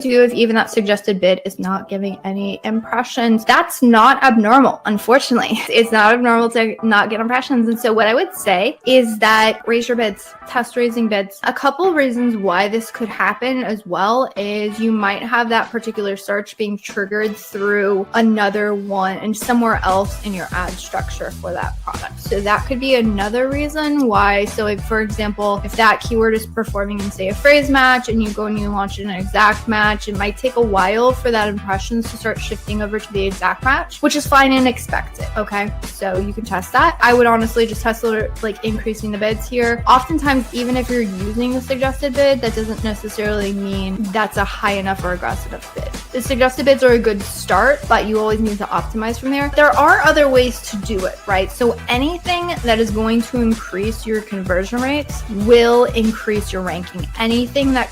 do if even that suggested bid is not giving any impressions. That's not abnormal, unfortunately. It's not abnormal to not get impressions. And so what I would say is that raise your bids, test raising bids. A couple of reasons why this could happen as well is you might have that particular search being triggered through another one and somewhere else in your ad structure for that product. So that could be another reason why. So if, for example, if that keyword is performing in, say, a phrase match and you go and you launch an exact match, it might take a while for that impressions to start shifting over to the exact match, which is fine and expected. Okay, so you can test that. I would honestly just test like increasing the bids here. Oftentimes, even if you're using the suggested bid, that doesn't necessarily mean that's a high enough or aggressive bid. The suggested bids are a good start, but you always need to optimize from there. There are other ways to do it, right? So anything that is going to increase your conversion rates will increase your ranking. Anything that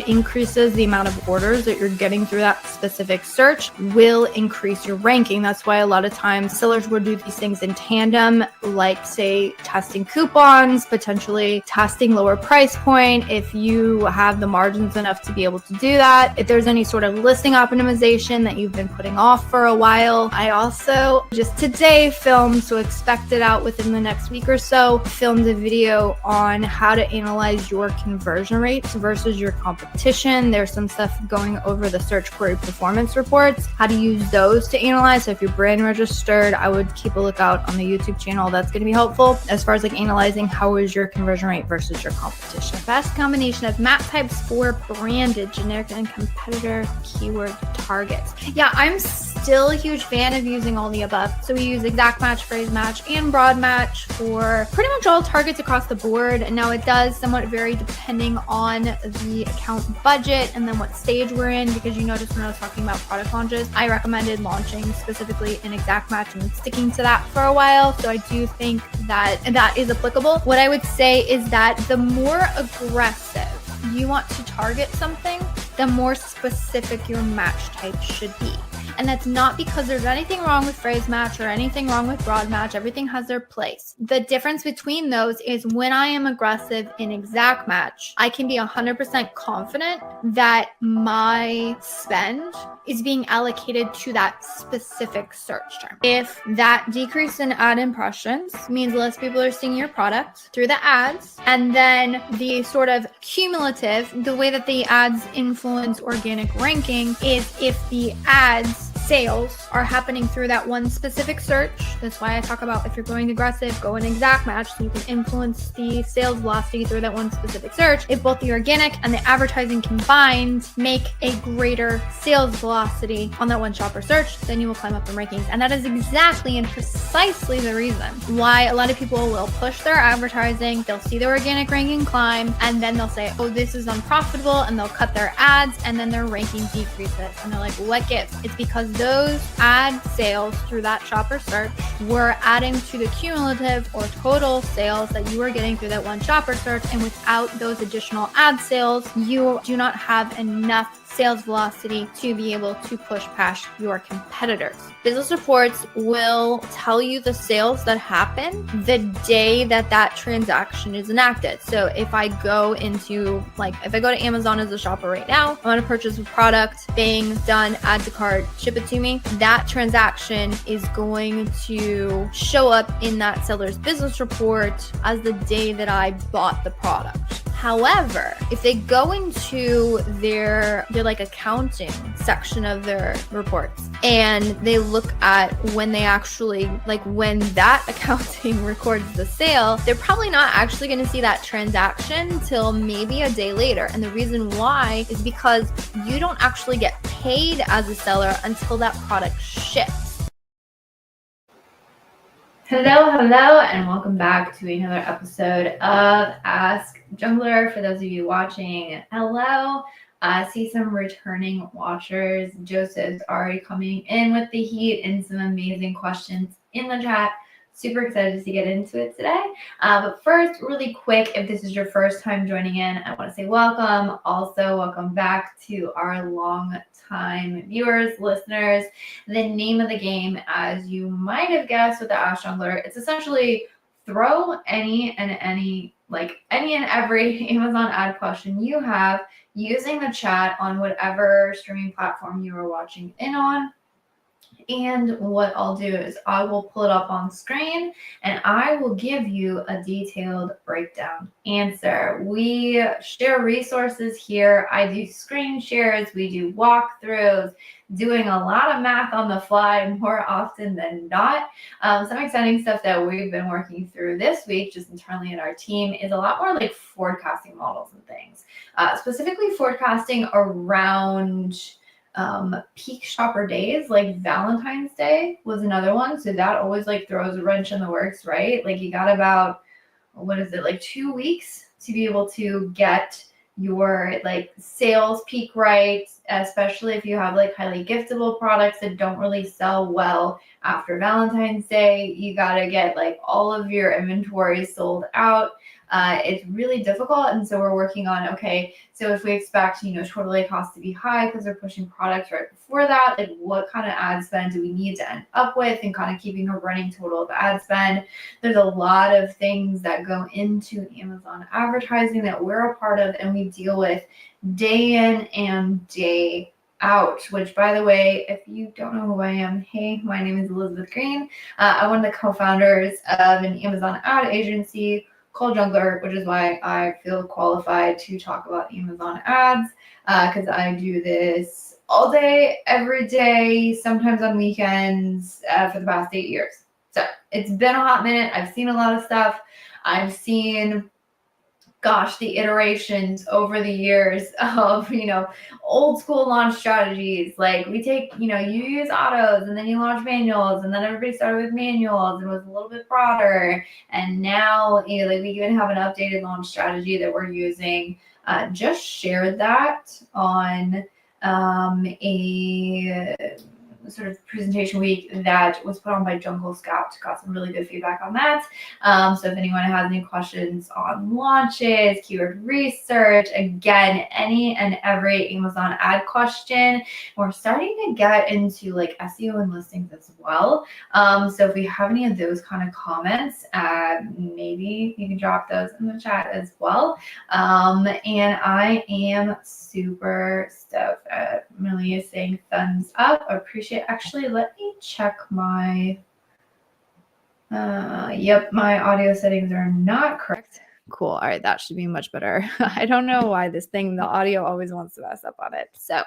increases the amount of orders that you're getting through that specific search will increase your ranking. That's why a lot of times sellers will do these things in tandem, like, say, testing coupons, potentially testing lower price point if you have the margins enough to be able to do that. If there's any sort of listing optimization that you've been putting off for a while. I also just today filmed, so expect it out within the next week or so, filmed a video on how to analyze your conversion rates versus your competition. There's some stuff going over the search query performance reports, how to use those to analyze. So if you're brand registered, I would keep a lookout on the YouTube channel. That's going to be helpful as far as like analyzing how is your conversion rate versus your competition. Best combination of map types for branded, generic, and competitor keyword targets. Yeah, I'm still a huge fan of using all the above. So we use exact match, phrase match, and broad match for pretty much all targets across the board. And now it does somewhat vary depending on the account budget and then what stage we're in, because you noticed when I was talking about product launches, I recommended launching specifically an exact match and sticking to that for a while. So I do think that that is applicable. What I would say is that the more aggressive you want to target something, the more specific your match type should be. And that's not because there's anything wrong with phrase match or anything wrong with broad match. Everything has their place. The difference between those is when I am aggressive in exact match, I can be 100% confident that my spend is being allocated to that specific search term. If that decrease in ad impressions means less people are seeing your product through the ads, and then the sort of cumulative, the way that the ads influence organic ranking is if the ads sales are happening through that one specific search. That's why I talk about if you're going aggressive, go an exact match so you can influence the sales velocity through that one specific search. If both the organic and the advertising combined make a greater sales velocity on that one shopper search, then you will climb up in rankings. And that is exactly and precisely the reason why a lot of people will push their advertising, they'll see their organic ranking climb, and then they'll say, oh, this is unprofitable, and they'll cut their ads, and then their ranking decreases. And they're like, what gives? It's because those ad sales through that shopper search were adding to the cumulative or total sales that you were getting through that one shopper search. And without those additional ad sales, you do not have enough sales velocity to be able to push past your competitors. Business reports will tell you the sales that happen the day that that transaction is enacted. So if I go into, if I go to Amazon as a shopper right now, I want to purchase a product, bang, done, add to cart, ship it to me. That transaction is going to show up in that seller's business report as the day that I bought the product. However, if they go into their accounting section of their reports and they look at when they actually, when that accounting records the sale, they're probably not actually going to see that transaction till maybe a day later. And the reason why is because you don't actually get paid as a seller until that product ships. Hello, and welcome back to another episode of Ask Junglr. For those of you watching, hello. I see some returning watchers. Joseph's already coming in with the heat and some amazing questions in the chat. Super excited to get into it today. But first, really quick, if this is your first time joining in, I want to say welcome. Also, welcome back to our long-time viewers, listeners. The name of the game, as you might have guessed with the Ask Junglr, it's essentially throw any like any and every Amazon ad question you have using the chat on whatever streaming platform you are watching in on. And what I'll do is I will pull it up on screen and I will give you a detailed breakdown answer. We share resources here. I do screen shares, we do walkthroughs, doing a lot of math on the fly more often than not. Some exciting stuff that we've been working through this week, just internally in our team, is a lot more like forecasting models and things, specifically forecasting around peak shopper days. Like Valentine's Day was another one, so that always like throws a wrench in the works, right? Like you got about, what is it, like 2 weeks to be able to get your like sales peak right, especially if you have like highly giftable products that don't really sell well after Valentine's Day. You got to get like all of your inventory sold out. It's really difficult, and so we're working on, okay, so if we expect, totally cost to be high because we're pushing products right before that, like what kind of ad spend do we need to end up with, and kind of keeping a running total of ad spend. There's a lot of things that go into Amazon advertising that we're a part of and we deal with day in and day out, which, by the way, if you don't know who I am, hey, my name is Elizabeth Greene. I'm one of the co-founders of an Amazon ad agency called Junglr, which is why I feel qualified to talk about Amazon ads, because I do this all day, every day, sometimes on weekends, for the past 8 years. So it's been a hot minute. I've seen a lot of stuff. I've seen, the iterations over the years of, old school launch strategies. Like we take, you use autos and then you launch manuals, and then everybody started with manuals and it was a little bit broader. And now, like we even have an updated launch strategy that we're using. Just shared that on a sort of presentation week that was put on by Jungle Scout. Got some really good feedback on that. So if anyone has any questions on launches, keyword research, again, any and every Amazon ad question, we're starting to get into like SEO and listings as well. So if we have any of those kind of comments, maybe you can drop those in the chat as well. And I am super stoked. Millie is saying thumbs up. I appreciate. Actually, let me check my. Yep, my audio settings are not correct. Cool. All right, that should be much better. I don't know why the audio always wants to mess up on it. So,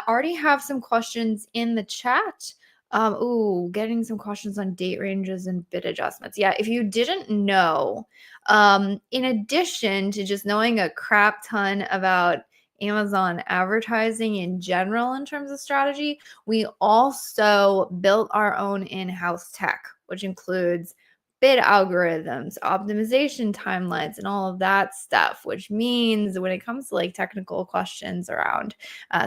already have some questions in the chat. Getting some questions on date ranges and bid adjustments. Yeah, if you didn't know, in addition to just knowing a crap ton about Amazon advertising in general in terms of strategy, we also built our own in-house tech, which includes bid algorithms, optimization timelines, and all of that stuff, which means when it comes to like technical questions around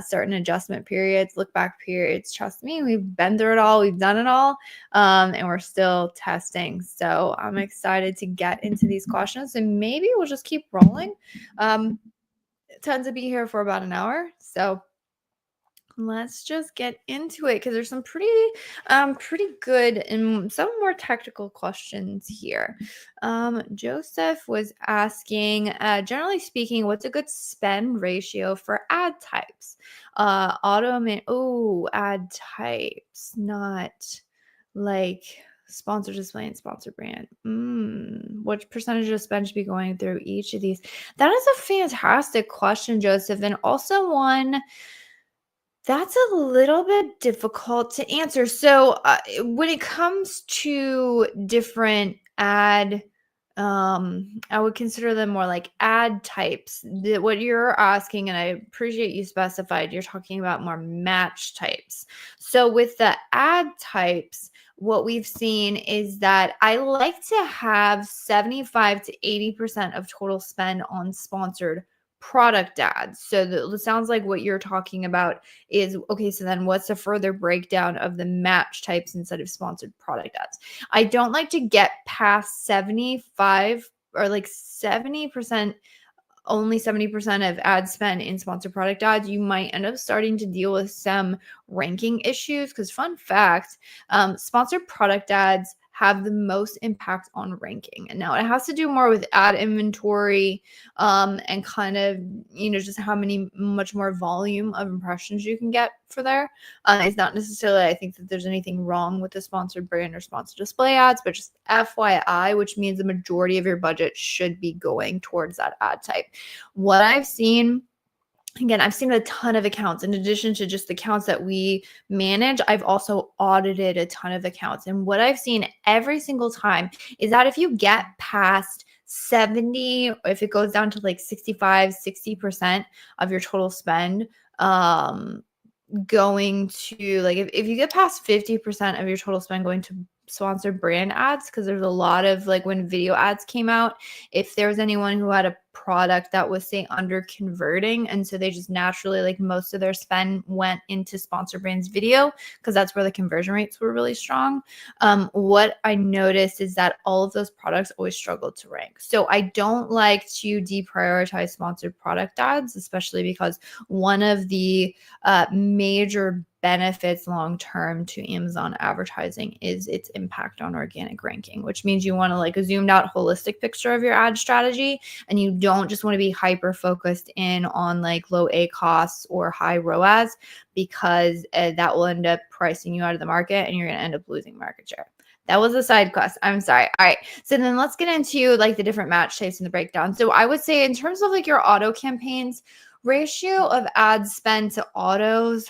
certain adjustment periods, look back periods, trust me, we've been through it all, we've done it all, and we're still testing. So I'm excited to get into these questions, and maybe we'll just keep rolling. Tend to be here for about an hour, so let's just get into it because there's some pretty good and some more technical questions here. Joseph was asking, generally speaking, what's a good spend ratio for ad types? Ad types, not like sponsor display and sponsor brand. What percentage of spend should be going through each of these? That is a fantastic question, Joseph, and also one that's a little bit difficult to answer. So when it comes to different ad, I would consider them more like ad types. What you're asking, and I appreciate you specified, you're talking about more match types. So with the ad types, what we've seen is that I like to have 75 to 80% of total spend on sponsored product ads. So it sounds like what you're talking about is, okay, so then what's the further breakdown of the match types instead of sponsored product ads? I don't like to get past 75 or like 70%, only 70% of ad spend in sponsored product ads. You might end up starting to deal with some ranking issues because, fun fact, sponsored product ads have the most impact on ranking. And now it has to do more with ad inventory, and kind of, just how much more volume of impressions you can get for there. It's not necessarily, I think, that there's anything wrong with the sponsored brand or sponsored display ads, but just FYI, which means the majority of your budget should be going towards that ad type. What I've seen, again, I've seen a ton of accounts. In addition to just the accounts that we manage, I've also audited a ton of accounts. And what I've seen every single time is that if you get past 70, or if it goes down to like 65, 60% of your total spend, going to like, if you get past 50% of your total spend going to sponsored brand ads, because there's a lot of, like, when video ads came out, if there was anyone who had a product that was, say, under converting, and so they just naturally, like, most of their spend went into sponsored brands video because that's where the conversion rates were really strong. What I noticed is that all of those products always struggled to rank. So I don't like to deprioritize sponsored product ads, especially because one of the major benefits long term to Amazon advertising is its impact on organic ranking, which means you want to, like, a zoomed out holistic picture of your ad strategy, and you don't just want to be hyper focused in on like low A costs or high ROAS, because that will end up pricing you out of the market and you're going to end up losing market share. That was a side quest. I'm sorry. All right. So then let's get into like the different match types and the breakdown. So I would say, in terms of like your auto campaigns, ratio of ad spend to autos,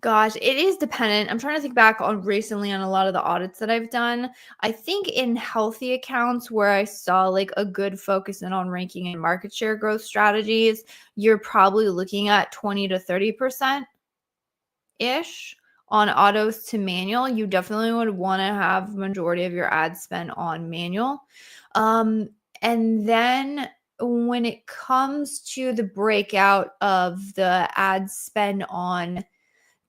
gosh, it is dependent. I'm trying to think back on recently on a lot of the audits that I've done. I think in healthy accounts where I saw like a good focus in on ranking and market share growth strategies, you're probably looking at 20 to 30% ish on autos to manual. You definitely would want to have majority of your ad spend on manual. And then when it comes to the breakout of the ad spend on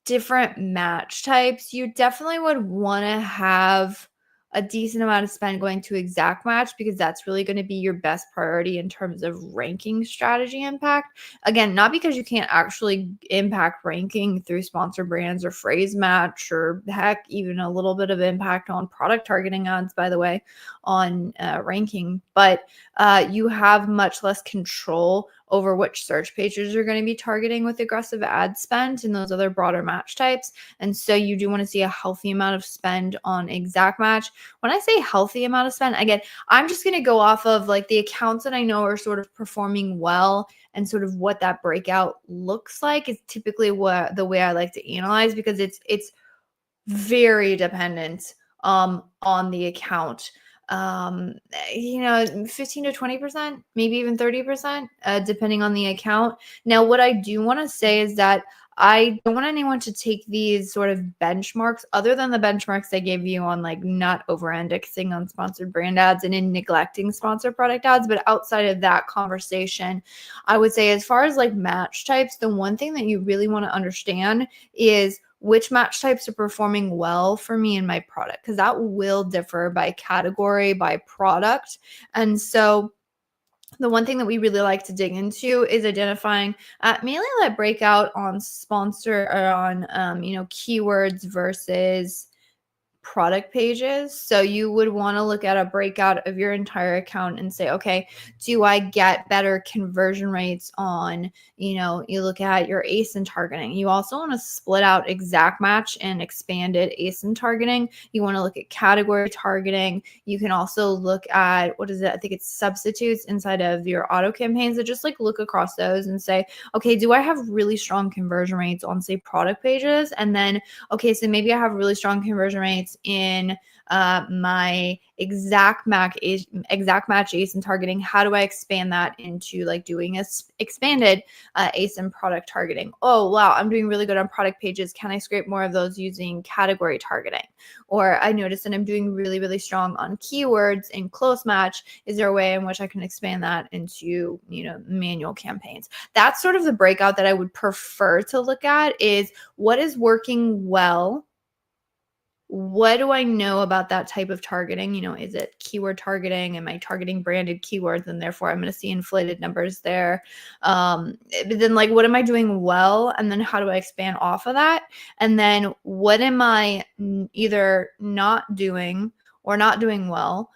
different match types, you definitely would want to have a decent amount of spend going to exact match, because that's really going to be your best priority in terms of ranking strategy impact. Again, not because you can't actually impact ranking through sponsor brands or phrase match, or heck, even a little bit of impact on product targeting ads, by the way, on ranking, but you have much less control over which search pages you're going to be targeting with aggressive ad spend and those other broader match types. And so you do want to see a healthy amount of spend on exact match. When I say healthy amount of spend, again, I'm just going to go off of like the accounts that I know are sort of performing well, and sort of what that breakout looks like is typically what the way I like to analyze, because it's very dependent on the account. 15 to 20%, maybe even 30%, depending on the account. Now, what I do want to say is that I don't want anyone to take these sort of benchmarks, other than the benchmarks I gave you on like not over-indexing on sponsored brand ads and in neglecting sponsored product ads. But outside of that conversation, I would say, as far as like match types, the one thing that you really want to understand is which match types are performing well for me in my product, because that will differ by category, by product. And so the one thing that we really like to dig into is identifying mainly that breakout on sponsor, or on keywords versus product pages. So you would want to look at a breakout of your entire account and say, okay, do I get better conversion rates on, you look at your ASIN targeting. You also want to split out exact match and expanded ASIN targeting. You want to look at category targeting. You can also look at, I think it's substitutes inside of your auto campaigns. So just like look across those and say, okay, do I have really strong conversion rates on, say, product pages? And then, okay, so maybe I have really strong conversion rates in my exact match ASIN targeting. How do I expand that into like doing a expanded ASIN product targeting? Oh, wow, I'm doing really good on product pages. Can I scrape more of those using category targeting? Or I noticed that I'm doing really, really strong on keywords in close match. Is there a way in which I can expand that into, manual campaigns? That's sort of the breakout that I would prefer to look at, is what is working well what do I know about that type of targeting? Is it keyword targeting? Am I targeting branded keywords? And therefore I'm going to see inflated numbers there. But then like, what am I doing well? And then how do I expand off of that? And then what am I either not doing or not doing well?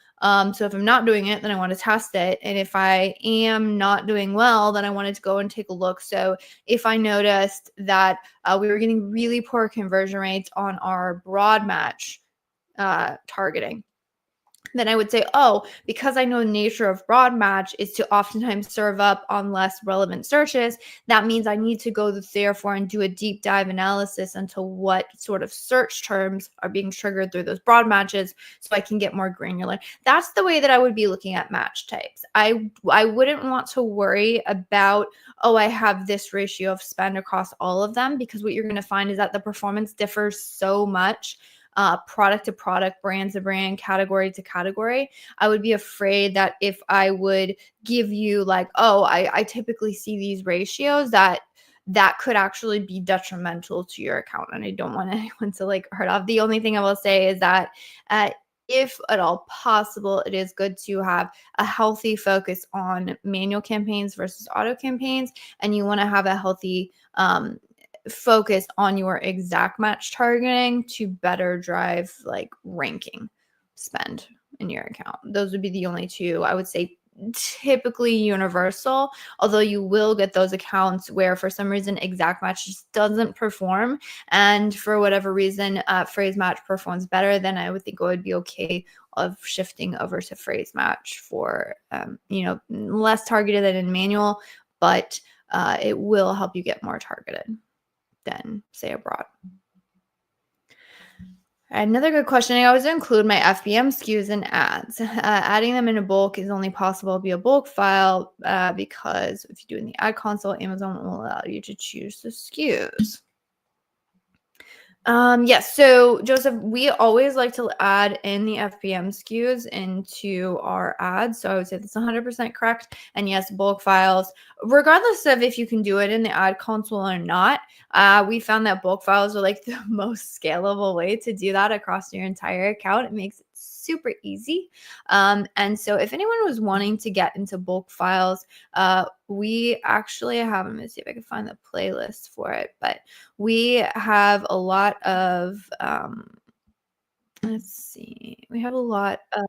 So if I'm not doing it, then I want to test it. And if I am not doing well, then I wanted to go and take a look. So if I noticed that we were getting really poor conversion rates on our broad match targeting, then I would say, oh, because I know the nature of broad match is to oftentimes serve up on less relevant searches, that means I need to go therefore and do a deep dive analysis into what sort of search terms are being triggered through those broad matches so I can get more granular. That's the way that I would be looking at match types. I wouldn't want to worry about, oh, I have this ratio of spend across all of them, because what you're going to find is that the performance differs so much. Product to product, brand to brand, category to category. I would be afraid that if I would give you like, oh, I typically see these ratios, that could actually be detrimental to your account. And I don't want anyone to like hurt off. The only thing I will say is that if at all possible, it is good to have a healthy focus on manual campaigns versus auto campaigns. And you want to have a healthy focus on your exact match targeting to better drive like ranking spend in your account. Those would be the only two I would say typically universal, although you will get those accounts where for some reason exact match just doesn't perform, and for whatever reason phrase match performs better, then I would think it would be okay of shifting over to phrase match for less targeted than in manual, but it will help you get more targeted than say abroad. Another good question. I always include my FBM SKUs in ads. Adding them in a bulk is only possible via bulk file because if you do it in the ad console, Amazon will allow you to choose the SKUs. Yes. So Joseph, we always like to add in the FBM SKUs into our ads. So I would say that's 100% correct. And yes, bulk files, regardless of if you can do it in the ad console or not, we found that bulk files are like the most scalable way to do that across your entire account. It makes it super easy. And so if anyone was wanting to get into bulk files, we actually have, let me see if I can find the playlist for it, but we have a lot of, let's see, we have a lot of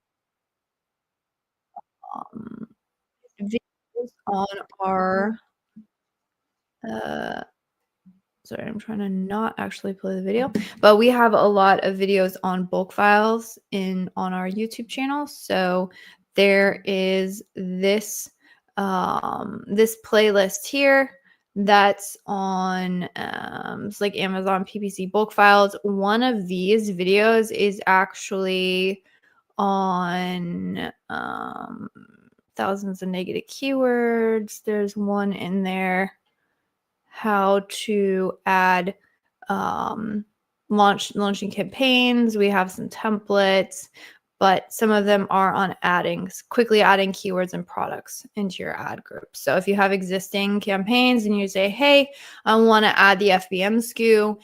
videos on our, sorry, I'm trying to not actually play the video, but we have a lot of videos on bulk files on our YouTube channel. So there is this this playlist here that's on it's like Amazon PPC bulk files. One of these videos is actually on thousands of negative keywords. There's one in there, how to add launching campaigns. We have some templates, but some of them are on quickly adding keywords and products into your ad group. So if you have existing campaigns and you say, hey, I want to add the FBM SKU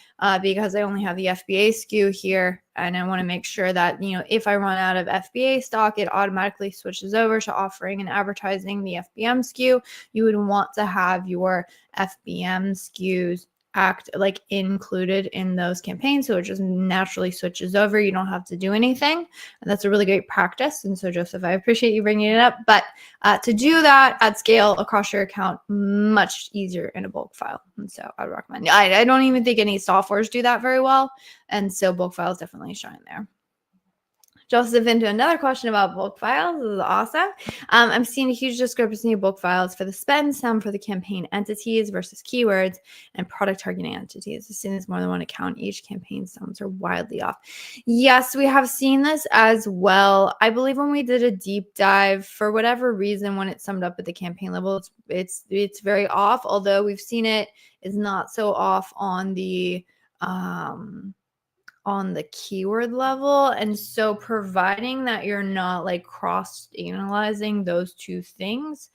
because I only have the FBA SKU here, and I want to make sure that, if I run out of FBA stock, it automatically switches over to offering and advertising the FBM SKU. You would want to have your FBM SKUs included in those campaigns, so it just naturally switches over. You don't have to do anything, and that's a really great practice. And so Joseph, I appreciate you bringing it up, but to do that at scale across your account, much easier in a bulk file. And so I would recommend. I don't even think any softwares do that very well, and so bulk files definitely shine there. Joseph into another question about bulk files. This is awesome. I'm seeing a huge discrepancy in bulk files for the spend, some for the campaign entities versus keywords and product targeting entities. As soon as more than one account, each campaign sums are wildly off. Yes, we have seen this as well. I believe when we did a deep dive, for whatever reason, when it's summed up at the campaign level, it's very off. Although we've seen it is not so off on the keyword level. And so providing that you're not like cross analyzing those two things,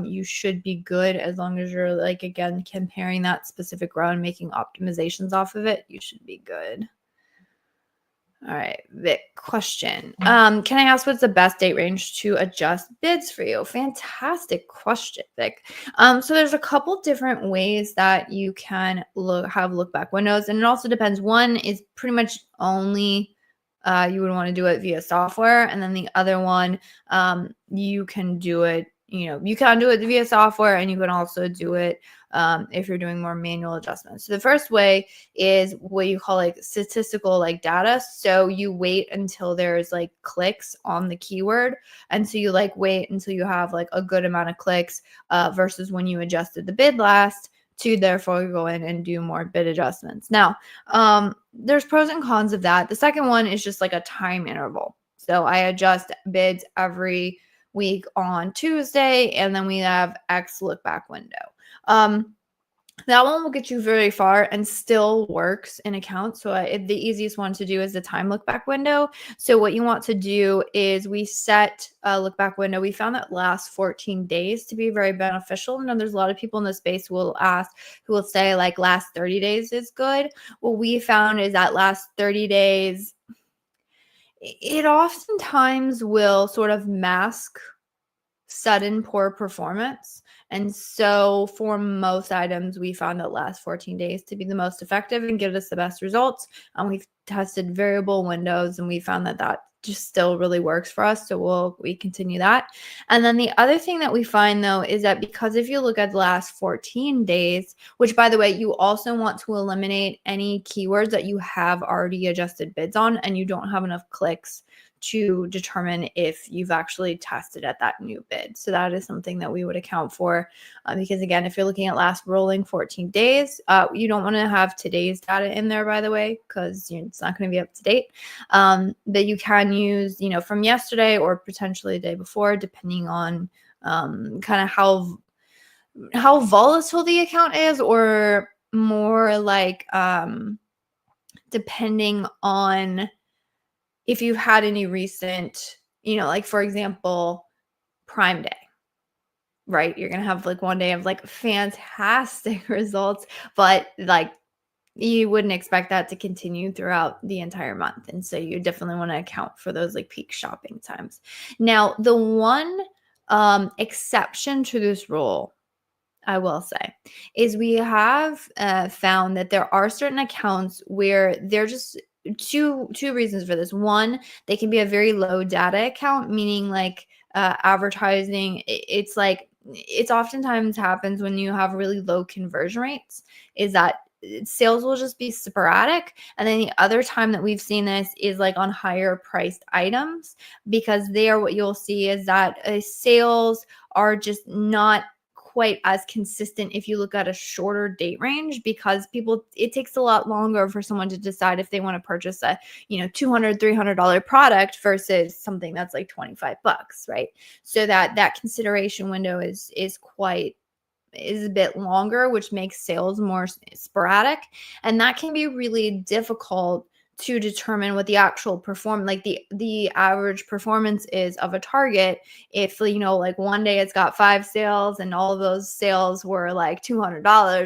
you should be good. As long as you're like, again, comparing that specific row and making optimizations off of it, you should be good. All right, Vic, question. Can I ask what's the best date range to adjust bids for you? Fantastic question, Vic. So there's a couple different ways that you can have look back windows, and it also depends. One is pretty much only you would want to do it via software, and then the other one, you can do it. You can do it via software, and you can also do it if you're doing more manual adjustments. So the first way is what you call like statistical like data. So you wait until there's like clicks on the keyword. And so you like wait until you have like a good amount of clicks versus when you adjusted the bid last to therefore go in and do more bid adjustments. Now, there's pros and cons of that. The second one is just like a time interval. So I adjust bids every week on Tuesday, and then we have X look back window. That one will get you very far and still works in accounts. So the easiest one to do is the time look back window. So what you want to do is we set a look back window. We found that lasts 14 days to be very beneficial. And there's a lot of people in the space who will say like last 30 days is good. What we found is that last 30 days, it oftentimes will sort of mask sudden poor performance. And so for most items, we found that last 14 days to be the most effective and give us the best results. We've tested variable windows, and we found that that just still really works for us. So we continue that. And then the other thing that we find though is that because if you look at the last 14 days, which by the way, you also want to eliminate any keywords that you have already adjusted bids on and you don't have enough clicks to determine if you've actually tested at that new bid. So that is something that we would account for because again, if you're looking at last rolling 14 days, you don't want to have today's data in there, by the way, because it's not going to be up to date. But you can use, from yesterday or potentially the day before, depending on kind of how volatile the account is, or more like depending on if you've had any recent, like for example, Prime Day, right? You're going to have like one day of like fantastic results, but like you wouldn't expect that to continue throughout the entire month. And so you definitely want to account for those like peak shopping times. Now, the one exception to this rule, I will say, is we have found that there are certain accounts where they're just two reasons for this. One, they can be a very low data account, meaning like advertising. It's oftentimes happens when you have really low conversion rates, is that sales will just be sporadic. And then the other time that we've seen this is like on higher priced items, because there what you'll see is that sales are just not quite as consistent if you look at a shorter date range, because it takes a lot longer for someone to decide if they want to purchase a $200 $300 product versus something that's like $25, right? So that consideration window is a bit longer, which makes sales more sporadic, and that can be really difficult to determine what the actual the average performance is of a target. If like one day it's got 5 sales and all of those sales were like $200,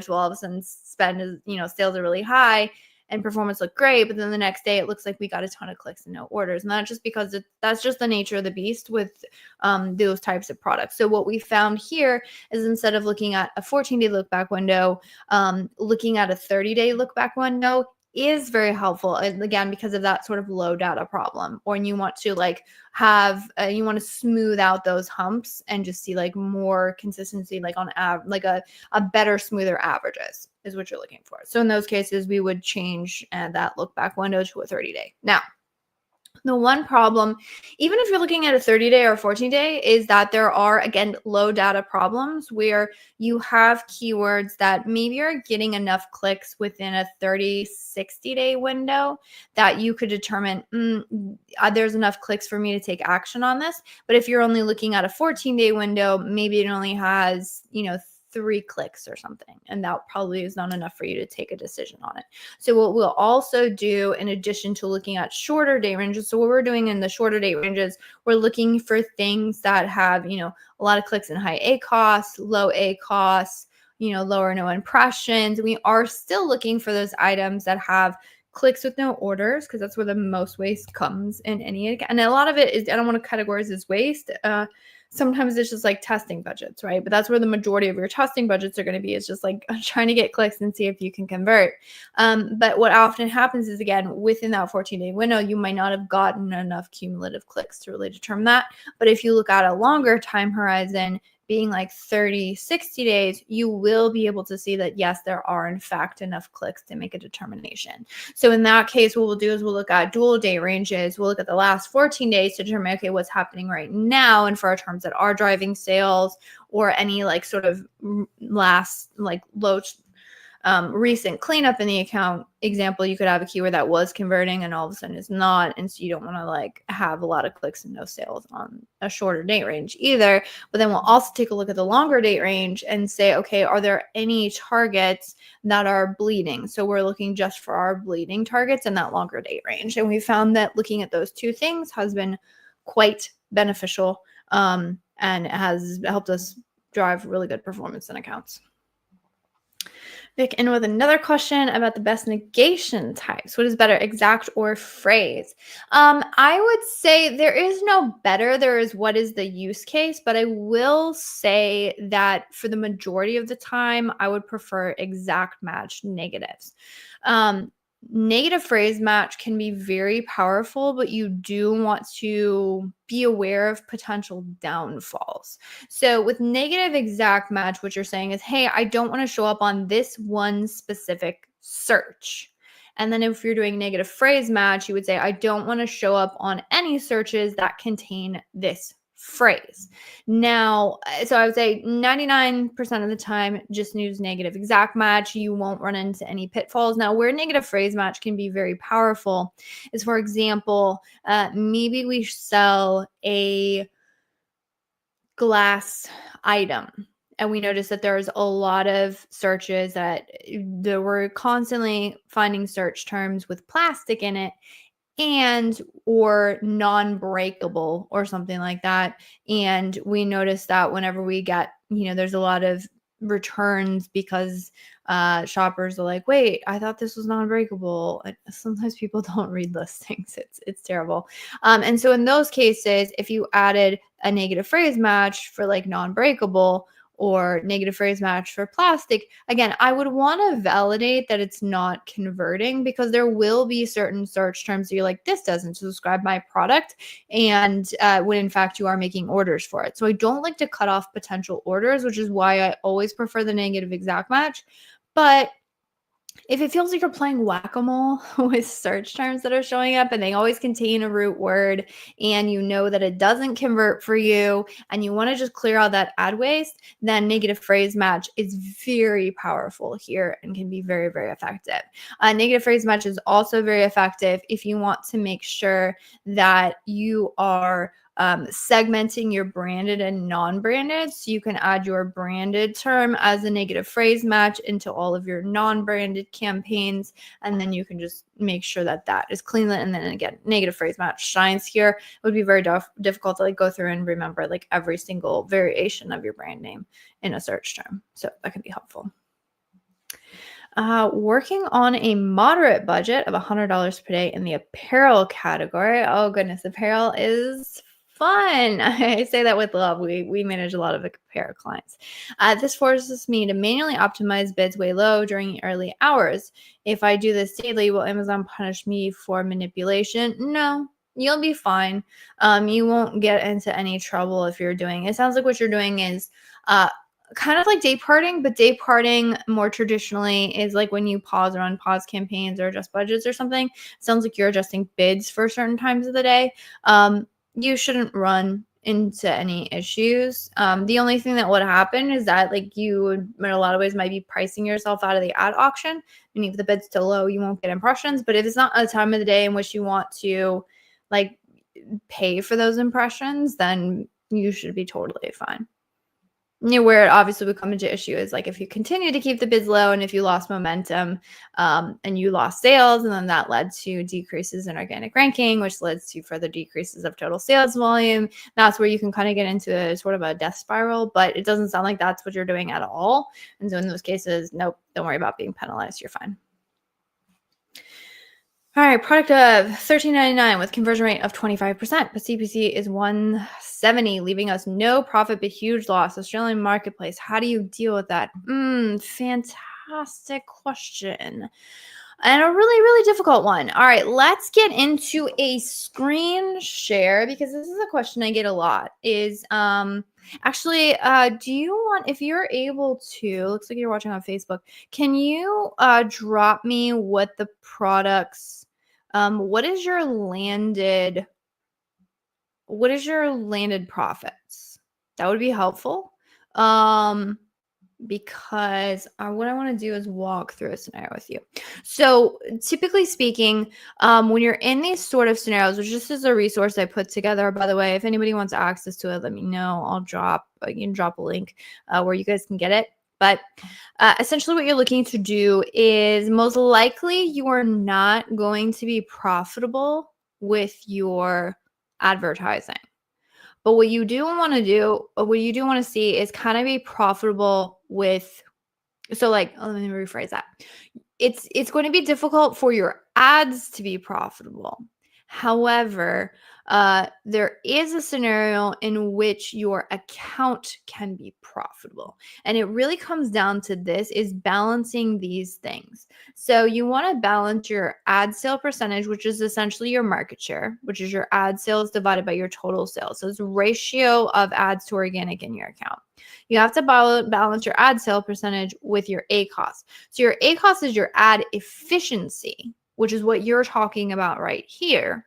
well, all of a sudden sales are really high and performance looked great, but then the next day it looks like we got a ton of clicks and no orders. And that's just because that's just the nature of the beast with those types of products. So what we found here is, instead of looking at a 14-day look back window, looking at a 30-day look back window is very helpful. And again, because of that sort of low data problem, or you want to you want to smooth out those humps and just see like more consistency, like on a better, smoother averages is what you're looking for. So in those cases, we would change that look back window to a 30-day. Now, the one problem, even if you're looking at a 30-day or 14-day, is that there are, again, low data problems where you have keywords that maybe are getting enough clicks within a 30, 60-day window that you could determine there's enough clicks for me to take action on this. But if you're only looking at a 14-day window, maybe it only has, 3 clicks or something, and that probably is not enough for you to take a decision on it. So what we'll also do, in addition to looking at shorter date ranges, so what we're doing in the shorter date ranges, we're looking for things that have, a lot of clicks and high A costs, low A costs, low or no impressions. We are still looking for those items that have clicks with no orders, because that's where the most waste comes in any, and a lot of it is, I don't want to categorize as waste. Sometimes it's just like testing budgets, right? But that's where the majority of your testing budgets are going to be, is just like trying to get clicks and see if you can convert. But what often happens is, again, within that 14-day window, you might not have gotten enough cumulative clicks to really determine that. But if you look at a longer time horizon, being like 30, 60 days, you will be able to see that, yes, there are in fact enough clicks to make a determination. So in that case, what we'll do is we'll look at dual date ranges. We'll look at the last 14 days to determine, okay, what's happening right now, and for our terms that are driving sales, or any like sort of last like low recent cleanup in the account. Example, you could have a keyword that was converting and all of a sudden is not, and so you don't want to like have a lot of clicks and no sales on a shorter date range either. But then we'll also take a look at the longer date range and say, okay, are there any targets that are bleeding? So we're looking just for our bleeding targets in that longer date range, and we found that looking at those two things has been quite beneficial, and has helped us drive really good performance in accounts. Vic in with another question about the best negation types. What is better, exact or phrase? I would say there is no better. There is what is the use case, but I will say that for the majority of the time, I would prefer exact match negatives. Negative phrase match can be very powerful, but you do want to be aware of potential downfalls. So with negative exact match, what you're saying is, hey, I don't want to show up on this one specific search. And then if you're doing negative phrase match, you would say, I don't want to show up on any searches that contain this phrase. Now, so I would say 99% of the time, just use negative exact match. You won't run into any pitfalls. Now, where negative phrase match can be very powerful is, for example, maybe we sell a glass item, and we noticed that there's a lot of searches that there were constantly finding search terms with plastic in it, and or non-breakable or something like that. And we noticed that whenever we get, there's a lot of returns because shoppers are like, wait, I thought this was non-breakable. And sometimes people don't read listings. It's terrible. And so in those cases, if you added a negative phrase match for like non-breakable, or negative phrase match for plastic, again, I would want to validate that it's not converting, because there will be certain search terms that you're like, this doesn't describe my product, and when in fact you are making orders for it. So I don't like to cut off potential orders, which is why I always prefer the negative exact match. But if it feels like you're playing whack-a-mole with search terms that are showing up and they always contain a root word, and you know that it doesn't convert for you, and you want to just clear out that ad waste, then negative phrase match is very powerful here and can be very, very effective. Negative phrase match is also very effective if you want to make sure that you are segmenting your branded and non-branded. So you can add your branded term as a negative phrase match into all of your non-branded campaigns, and then you can just make sure that that is clean. And then again, negative phrase match shines here. It would be very difficult to like go through and remember like every single variation of your brand name in a search term. So that can be helpful. Working on a moderate budget of $100 per day in the apparel category. Oh goodness, apparel is fun. I say that with love. We manage a lot of apparel clients. This forces me to manually optimize bids way low during the early hours. If I do this daily, will Amazon punish me for manipulation? No, you'll be fine. You won't get into any trouble if you're doing it. Sounds like what you're doing is kind of like day parting, but day parting more traditionally is like when you pause or unpause campaigns or adjust budgets or something. Sounds like you're adjusting bids for certain times of the day. You shouldn't run into any issues. The only thing that would happen is that like you would, in a lot of ways, might be pricing yourself out of the ad auction. Meaning if the bid's too low, you won't get impressions. But if it's not a time of the day in which you want to like pay for those impressions, then you should be totally fine. Where it obviously would come into issue is like if you continue to keep the bids low, and if you lost momentum and you lost sales, and then that led to decreases in organic ranking, which leads to further decreases of total sales volume. That's where you can kind of get into a sort of a death spiral, but it doesn't sound like that's what you're doing at all. And so in those cases, nope, don't worry about being penalized. You're fine. All right, product of $13.99 with conversion rate of 25%, but CPC is $170, leaving us no profit but huge loss. Australian marketplace. How do you deal with that? Fantastic question. And a really, really difficult one. All right, let's get into a screen share because this is a question I get a lot. Is actually, do you want, if you're able to, looks like you're watching on Facebook, can you drop me what the products, what is your landed profits? That would be helpful. Because what I want to do is walk through a scenario with you. So typically speaking, when you're in these sort of scenarios, which this is a resource I put together, by the way, if anybody wants access to it, let me know. You can drop a link where you guys can get it. But essentially what you're looking to do is most likely you are not going to be profitable with your advertising. But what you do want to see is kind of be profitable with, so like, let me rephrase that. It's going to be difficult for your ads to be profitable. However, there is a scenario in which your account can be profitable. And it really comes down to this is balancing these things. So you want to balance your ad sale percentage, which is essentially your market share, which is your ad sales divided by your total sales. So it's a ratio of ads to organic in your account. You have to balance your ad sale percentage with your ACoS. So your ACoS is your ad efficiency, which is what you're talking about right here.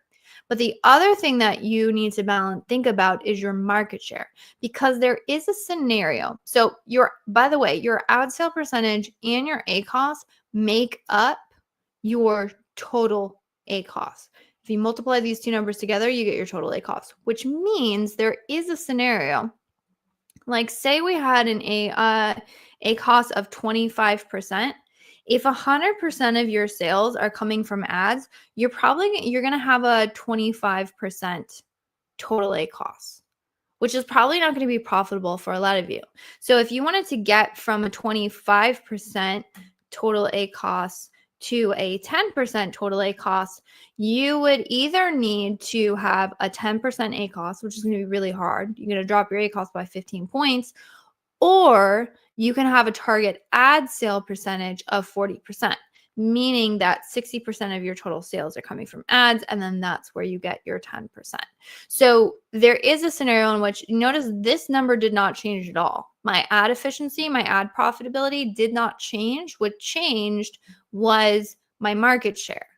But the other thing that you need to think about is your market share, because there is a scenario. So by the way, your ad sale percentage and your ACoS make up your total ACoS. If you multiply these two numbers together, you get your total ACoS, which means there is a scenario. Like say we had an ACoS of 25%. If 100% of your sales are coming from ads, you're going to have a 25% total ACoS, which is probably not going to be profitable for a lot of you. So if you wanted to get from a 25% total ACoS to a 10% total ACoS, you would either need to have a 10% ACoS, which is going to be really hard. You're going to drop your ACoS by 15 points, or you can have a target ad sale percentage of 40%, meaning that 60% of your total sales are coming from ads, and then that's where you get your 10%. So there is a scenario in which, notice this number did not change at all. My ad efficiency, my ad profitability did not change. What changed was my market share.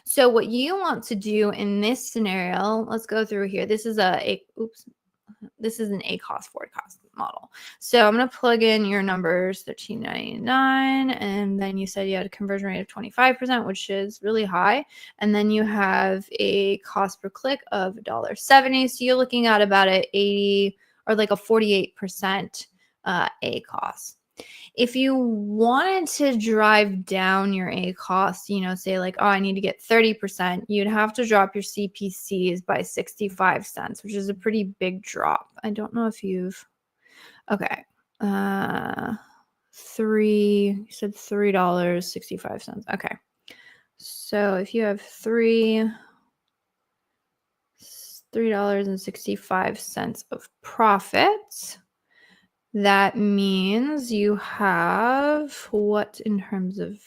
So what you want to do in this scenario, let's go through here. This is an ACoS forecast model. So I'm going to plug in your numbers, $13.99, and then you said you had a conversion rate of 25%, which is really high. And then you have a cost per click of $1.70. So you're looking at about an 80 or like a 48% ACoS. If you wanted to drive down your ACoS, say like, oh, I need to get 30%, you'd have to drop your CPCs by 65 cents, which is a pretty big drop. I don't know if you've, okay. You said $3.65. Okay. So if you have $3.65 of profit, that means you have what in terms of,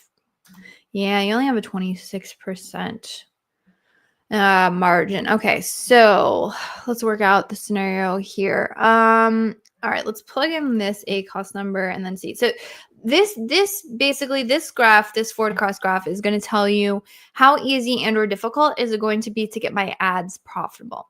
you only have a 26% margin. Okay, so let's work out the scenario here. All right, let's plug in this ACoS number and then see. So this graph, this forecast graph is going to tell you how easy and or difficult is it going to be to get my ads profitable.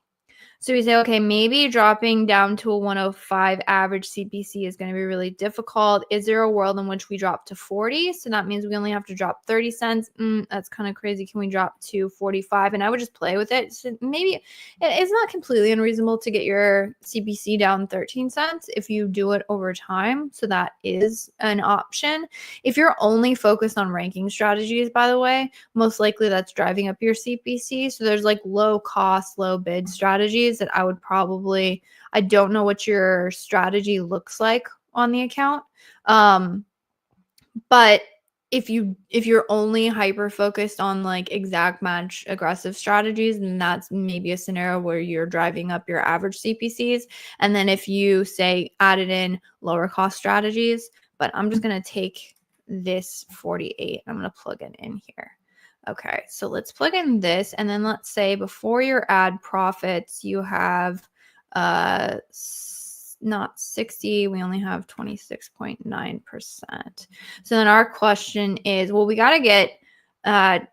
So we say, okay, maybe dropping down to a 105 average CPC is going to be really difficult. Is there a world in which we drop to 40? So that means we only have to drop 30 cents. That's kind of crazy. Can we drop to 45? And I would just play with it. So maybe it's not completely unreasonable to get your CPC down 13 cents if you do it over time. So that is an option. If you're only focused on ranking strategies, by the way, most likely that's driving up your CPC. So there's like low cost, low bid strategies that I don't know what your strategy looks like on the account. But if you're only hyper focused on like exact match aggressive strategies, then that's maybe a scenario where you're driving up your average CPCs. And then if you say added in lower cost strategies, but I'm just going to take this 48, I'm going to plug it in here. Okay, so let's plug in this, and then let's say before your ad profits, you have not 60, we only have 26.9%. So then our question is, well, we got to get a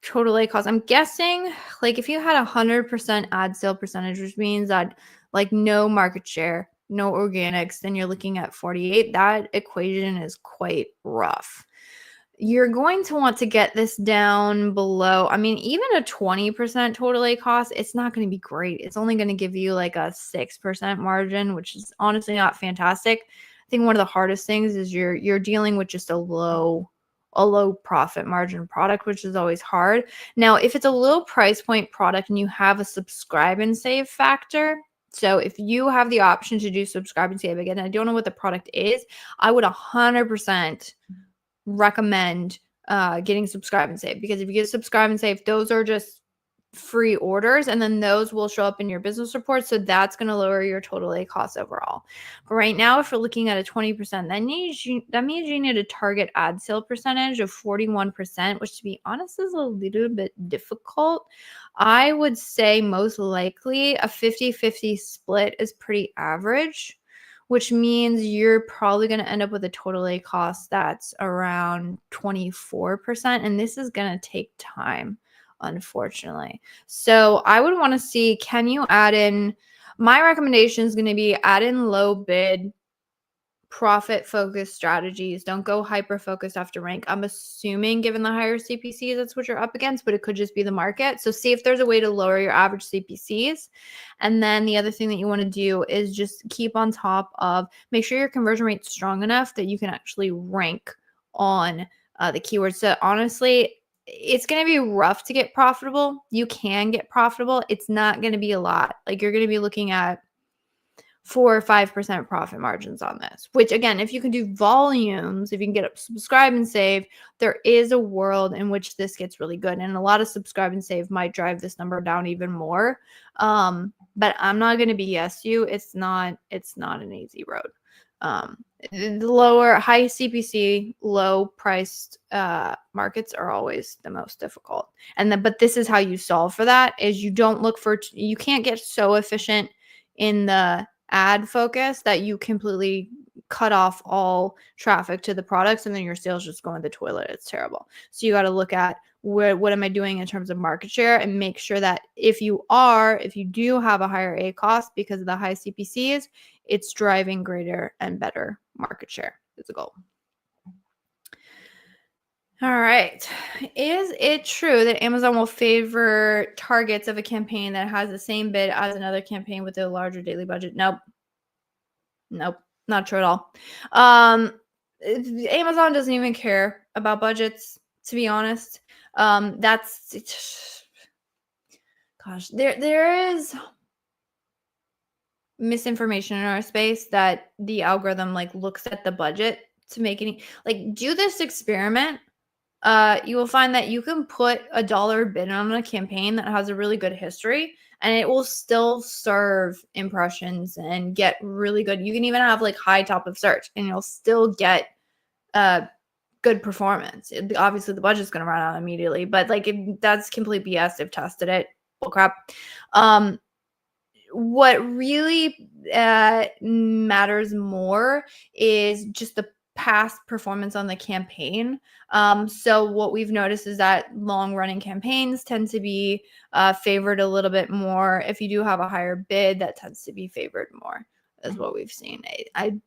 total A cost. I'm guessing like if you had 100% ad sale percentage, which means that like no market share, no organics, then you're looking at 48. That equation is quite rough. You're going to want to get this down below. I mean, even a 20% total A cost, it's not going to be great. It's only going to give you like a 6% margin, which is honestly not fantastic. I think one of the hardest things is you're dealing with just a low profit margin product, which is always hard. Now, if it's a low price point product and you have a subscribe and save factor, so if you have the option to do subscribe and save, again, I don't know what the product is, I would 100% recommend getting subscribe and save, because if you get subscribe and save, those are just free orders, and then those will show up in your business report. So that's going to lower your total A cost overall. But right now, if you're looking at a 20%, that means you need a target ad sale percentage of 41%, which to be honest is a little bit difficult. I would say most likely a 50-50 split is pretty average, which means you're probably going to end up with a total A cost that's around 24%. And this is going to take time, unfortunately. So I would want to see, can you add in, my recommendation is going to be add in low bid, profit focused strategies. Don't go hyper focused after rank. I'm assuming given the higher CPCs, that's what you're up against, but it could just be the market. So see if there's a way to lower your average CPCs. And then the other thing that you want to do is just keep on top of, make sure your conversion rate's strong enough that you can actually rank on the keywords. So honestly, it's going to be rough to get profitable. You can get profitable. It's not going to be a lot. Like you're going to be looking at 4 or 5% profit margins on this, which again, if you can do volumes, if you can get up subscribe and save, there is a world in which this gets really good. And a lot of subscribe and save might drive this number down even more. But I'm not going to BS you. It's not an easy road. The high CPC, low priced markets are always the most difficult. But this is how you solve for that, is you don't look for, you can't get so efficient in the ad focus that you completely cut off all traffic to the products and then your sales just go in the toilet. It's terrible. So you got to look at what am I doing in terms of market share, and make sure that if you do have a higher A cost because of the high CPCs, it's driving greater and better market share is the goal. All right. Is it true that Amazon will favor targets of a campaign that has the same bid as another campaign with a larger daily budget? Nope, not true at all. Amazon doesn't even care about budgets, to be honest. Gosh, there is misinformation in our space that the algorithm like looks at the budget to make any, like, do this experiment. You will find that you can put a dollar bid on a campaign that has a really good history, and it will still serve impressions and get really good. You can even have like high top of search, and you'll still get good performance. Obviously, the budget's going to run out immediately, but like that's complete BS. They've tested it. Bullcrap. What really matters more is just the past performance on the campaign. So what we've noticed is that long running campaigns tend to be favored a little bit more. If you do have a higher bid, that tends to be favored more, is what we've seen.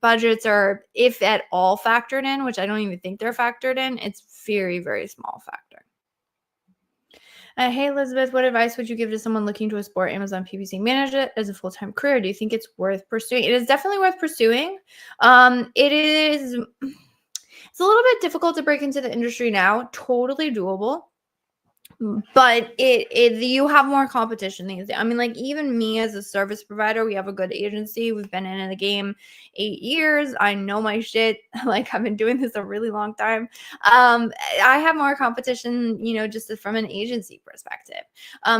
Budgets are, if at all, factored in, which I don't even think they're factored in. It's very, very small factor. Hey, Elizabeth, what advice would you give to someone looking to explore Amazon PPC, manage it as a full-time career? Do you think it's worth pursuing? It is definitely worth pursuing. It's a little bit difficult to break into the industry now. Totally doable. But you have more competition these days. I mean, like, even me as a service provider, we have a good agency. We've been in the game 8 years. I know my shit. Like, I've been doing this a really long time. I have more competition, just from an agency perspective.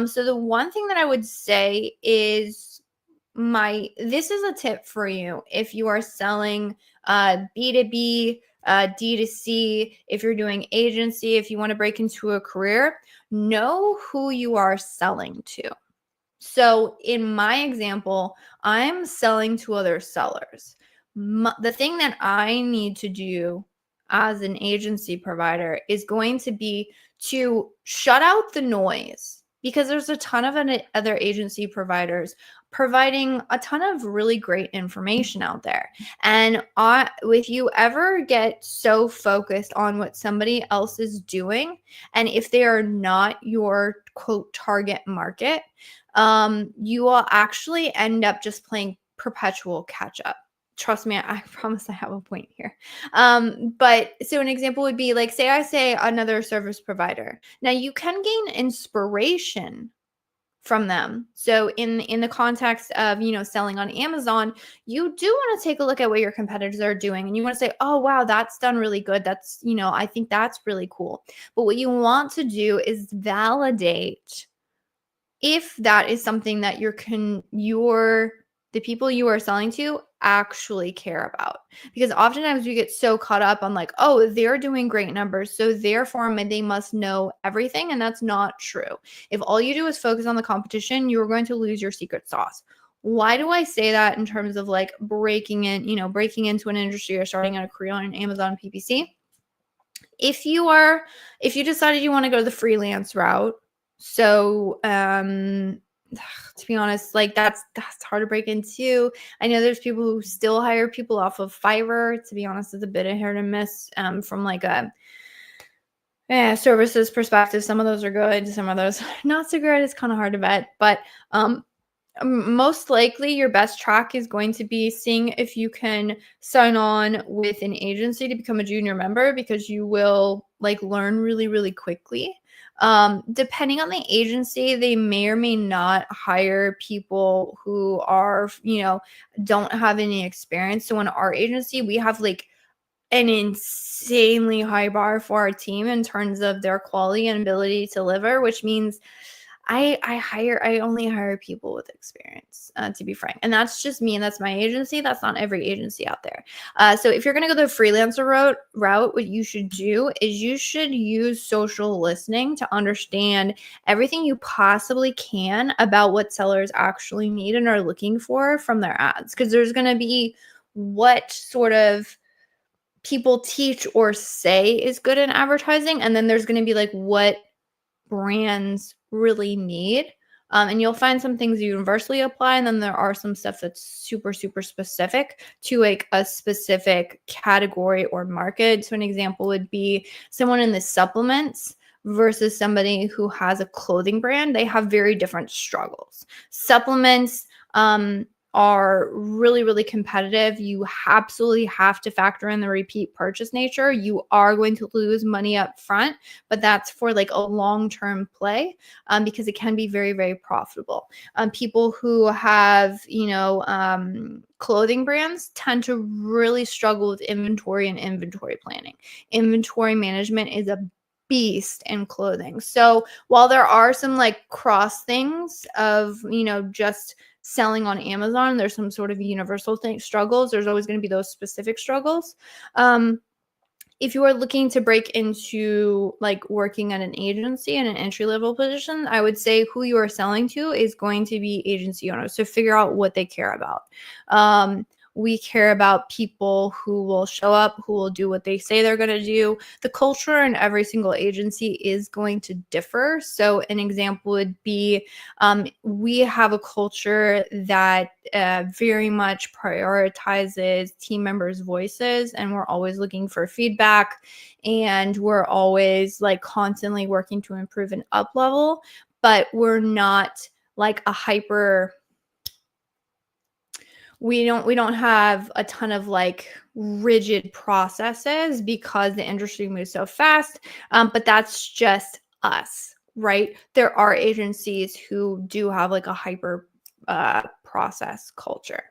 So the one thing that I would say is this is a tip for you if you are selling B2B, D2C, if you're doing agency, if you want to break into a career, know who you are selling to. So in my example, I'm selling to other sellers. The thing that I need to do as an agency provider is going to be to shut out the noise, because there's a ton of other agency providers providing a ton of really great information out there. And if you ever get so focused on what somebody else is doing, and if they are not your quote target market, you will actually end up just playing perpetual catch up. Trust me, I promise I have a point here. But so an example would be like, say another service provider. Now you can gain inspiration from them. So in the context of, selling on Amazon, you do want to take a look at what your competitors are doing, and you want to say, oh, wow, that's done really good. That's, I think that's really cool. But what you want to do is validate if that is something that the people you are selling to actually care about. Because oftentimes we get so caught up on like, oh, they're doing great numbers, so therefore they must know everything. And that's not true. If all you do is focus on the competition, you're going to lose your secret sauce. Why do I say that in terms of like breaking into an industry or starting out a career on Amazon PPC? If you decided you want to go the freelance route, so to be honest, like that's hard to break into. I know there's people who still hire people off of Fiverr. To be honest, it's a bit of hit and miss from like a services perspective. Some of those are good, some of those not so good. It's kind of hard to vet, but most likely your best track is going to be seeing if you can sign on with an agency to become a junior member, because you will like learn really, really quickly. Depending on the agency, they may or may not hire people who are, don't have any experience. So in our agency, we have like an insanely high bar for our team in terms of their quality and ability to deliver, which means I only hire people with experience, to be frank. And that's just me, and that's my agency. That's not every agency out there. So if you're going to go the freelancer route, what you should do is you should use social listening to understand everything you possibly can about what sellers actually need and are looking for from their ads. Because there's going to be what sort of people teach or say is good in advertising, and then there's going to be like what brands really need. And you'll find some things universally apply, and then there are some stuff that's super, super specific to like a specific category or market. So an example would be someone in the supplements versus somebody who has a clothing brand. They have very different struggles. Supplements are really, really competitive. You absolutely have to factor in the repeat purchase nature. You are going to lose money up front, but that's for like a long-term play, because it can be very, very profitable. People who have, clothing brands tend to really struggle with inventory and inventory planning. Inventory management is a beast in clothing. So while there are some like cross things of, just selling on Amazon, there's some sort of universal struggles. There's always going to be those specific struggles. If you are looking to break into like working at an agency in an entry-level position, I would say who you are selling to is going to be agency owners. So figure out what they care about. We care about people who will show up, who will do what they say they're going to do. The culture in every single agency is going to differ. So an example would be we have a culture that very much prioritizes team members' voices, and we're always looking for feedback, and we're always like constantly working to improve and up level, but we're not like a hyper... We don't have a ton of like rigid processes because the industry moves so fast. But that's just us. right? There are agencies who do have like a hyper process culture.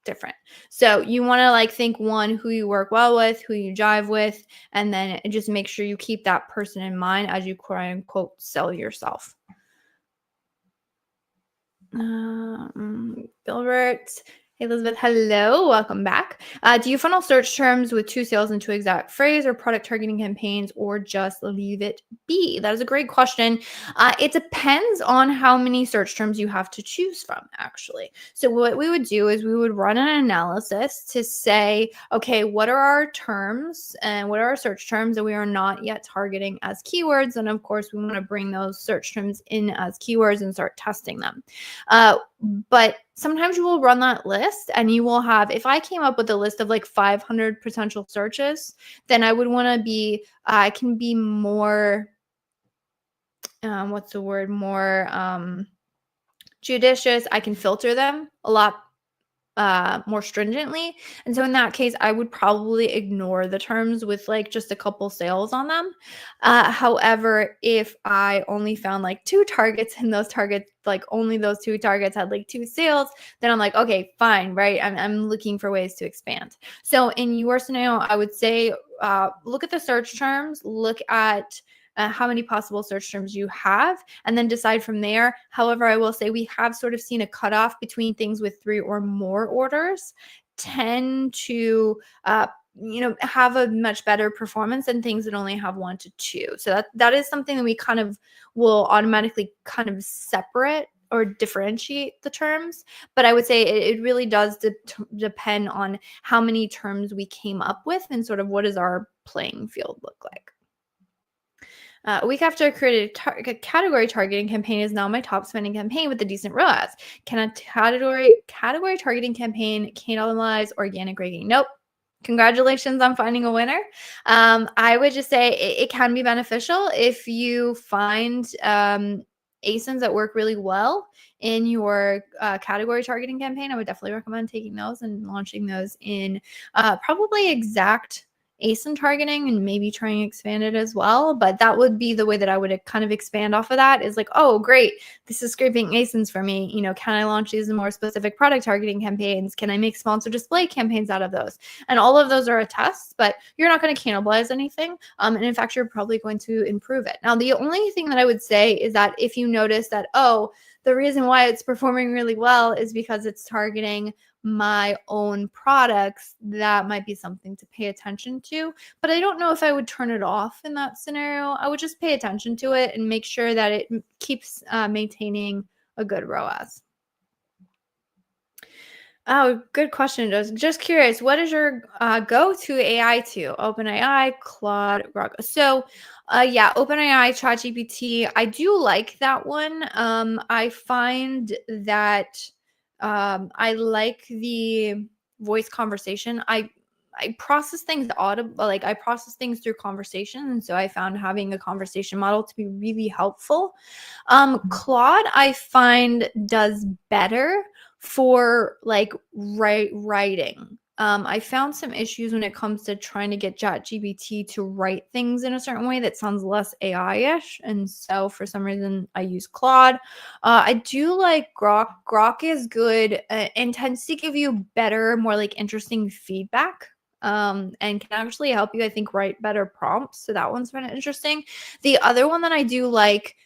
Different. So you want to like think one, who you work well with, who you jive with, and then just make sure you keep that person in mind as you quote unquote sell yourself. Gilbert. Hey, Elizabeth. Hello. Welcome back. Do you funnel search terms with 2 sales and 2 exact phrase or product targeting campaigns, or just leave it be? That is a great question. It depends on how many search terms you have to choose from, actually. So what we would do is we would run an analysis to say, okay, what are our terms and what are our search terms that we are not yet targeting as keywords? And of course, we want to bring those search terms in as keywords and start testing them. But sometimes you will run that list and you will have, if I came up with a list of like 500 potential searches, then I would want to be, I can be more, what's the word? More judicious. I can filter them a lot more stringently. And so in that case, I would probably ignore the terms with like just a couple sales on them. However, if I only found like 2 targets and those targets, like only those 2 targets had like 2 sales, then I'm like, okay, fine, right? I'm looking for ways to expand. So in your scenario, I would say look at the search terms, look at how many possible search terms you have, and then decide from there. However, I will say we have sort of seen a cutoff between things with 3 or more orders tend to have a much better performance than things that only have 1 to 2. So that is something that we kind of will automatically kind of separate or differentiate the terms. But I would say it really does depend on how many terms we came up with and sort of what does our playing field look like. A week after I created a category targeting campaign is now my top spending campaign with a decent ROAS. Can a category targeting campaign cannibalize organic ranking? Nope. Congratulations on finding a winner. I would just say it can be beneficial if you find ASINs that work really well in your category targeting campaign. I would definitely recommend taking those and launching those in probably exact ASIN targeting and maybe trying to expand it as well. But that would be the way that I would kind of expand off of that is like, oh, great, this is scraping ASINs for me. Can I launch these in more specific product targeting campaigns? Can I make sponsored display campaigns out of those? And all of those are a test, but you're not going to cannibalize anything. And in fact, you're probably going to improve it. Now, the only thing that I would say is that if you notice that, oh, the reason why it's performing really well is because it's targeting my own products, that might be something to pay attention to. But I don't know if I would turn it off in that scenario. I would just pay attention to it and make sure that it keeps maintaining a good ROAS. Oh, good question. Just curious, what is your go-to AI to? OpenAI, Claude, Grok. So, yeah, OpenAI, ChatGPT. I do like that one. I find that I like the voice conversation. I process things like I process things through conversation, and so I found having a conversation model to be really helpful. Claude, I find does better for like writing. I found some issues when it comes to trying to get ChatGPT to write things in a certain way that sounds less AI-ish, and so for some reason I use Claude. I do like Grok. Grok is good and tends to give you better, more like interesting feedback. And can actually help you, I think, write better prompts. So that one's been interesting. The other one that I do like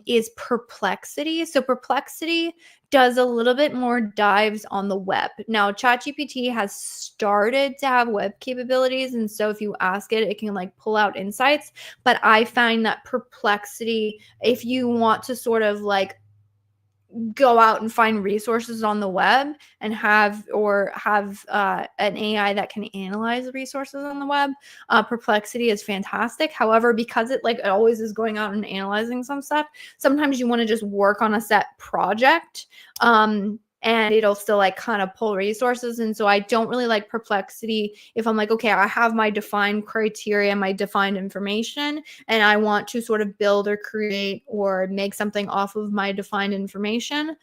is Perplexity. So Perplexity does a little bit more dives on the web. Now, ChatGPT has started to have web capabilities. And so if you ask it, it can like pull out insights. But I find that Perplexity, if you want to sort of like go out and find resources on the web and have an AI that can analyze the resources on the web, Perplexity is fantastic. However, because it always is going out and analyzing some stuff, sometimes you want to just work on a set project and it'll still like kind of pull resources. And so I don't really like Perplexity if I'm like, okay, I have my defined criteria, my defined information, and I want to sort of build or create or make something off of my defined information.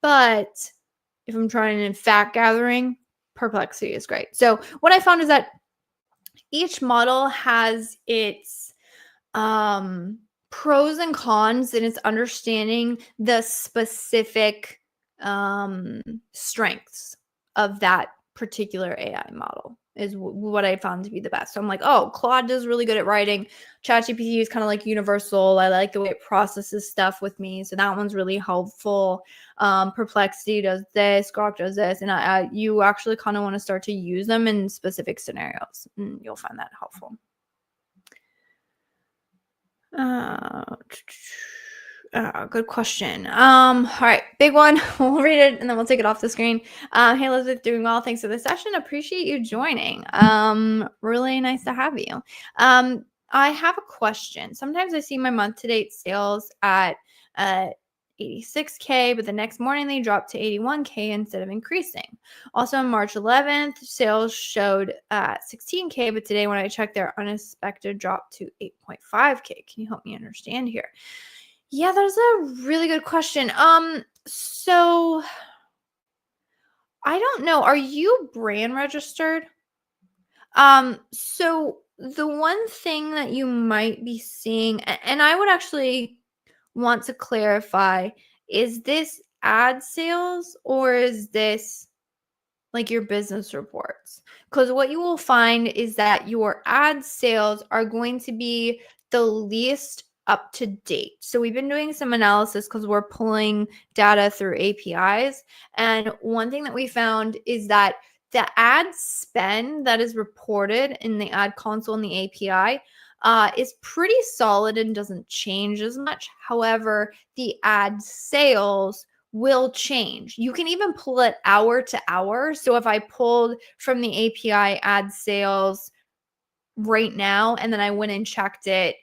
But if I'm trying in fact gathering, Perplexity is great. So what I found is that each model has its pros and cons, and it's understanding the specific strengths of that particular AI model is what I found to be the best. So I'm like, oh, Claude is really good at writing. ChatGPT is kind of like universal. I like the way it processes stuff with me. So that one's really helpful. Perplexity does this, Grok does this. And you actually kind of want to start to use them in specific scenarios. And you'll find that helpful. Good question. All right, big one. We'll read it and then we'll take it off the screen. Hey Elizabeth, doing well. Thanks for the session. Appreciate you joining. Really nice to have you. I have a question. Sometimes I see my month-to-date sales at 86K, but the next morning they dropped to 81K instead of increasing. Also on March 11th, sales showed 16K, but today when I checked, their unexpected drop to 8.5K. Can you help me understand here? Yeah, that's a really good question. So I don't know. Are you brand registered? So the one thing that you might be seeing, and I would actually want to clarify, is this ad sales or is this like your business reports? Because what you will find is that your ad sales are going to be the least up to date. So we've been doing some analysis because we're pulling data through APIs. And one thing that we found is that the ad spend that is reported in the ad console and the API is pretty solid and doesn't change as much. However, the ad sales will change. You can even pull it hour to hour. So if I pulled from the API ad sales right now and then I went and checked it